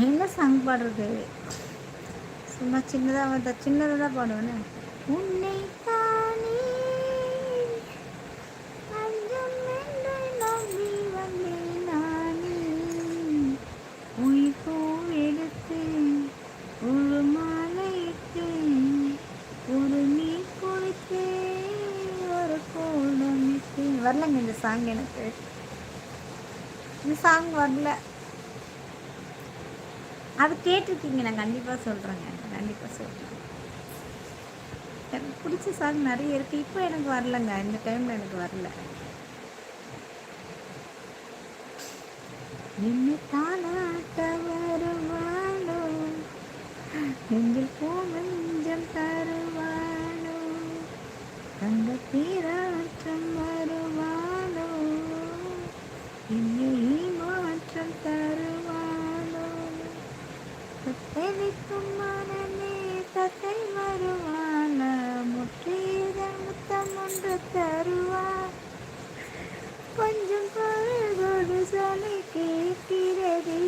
என்ன சாங் பாடுறது? சும்மா சின்னதாக தான் பாடுவேன்னு. உன்னை தானே அஞ்சம் என்று நம்பி வந்தேன் நானே, உயிர் பூ எடுத்து ஒரு மாலையிட்டு ஒரு நீர் குளித்து ஒரு கோலமிட்டு. வரலங்க இந்த சாங், எனக்கு இந்த சாங் வரல. அது கேட்டிருக்கீங்க, நான் கண்டிப்பாக சொல்கிறேங்க, கண்டிப்பாக சொல்கிறேன். எனக்கு பிடிச்ச சாங் நிறைய இருக்குது. இப்போ எனக்கு வரலங்க, இந்த டைமில் எனக்கு வரல. நின்று தானாட்ட வருவானோ, நெஞ்சில் பூமஞ்சம் தருவானோ, தங்க தீராற்றம் வருவானோ, இன்னும் மாற்றம் தருவானோ, தத்தளிக்கும் மனமே தத்தை வருவான, முற்றியதன் முத்தம் ஒன்று தருவான், கொஞ்சம் பொழுதோடு சொல்லி கேட்கிறது.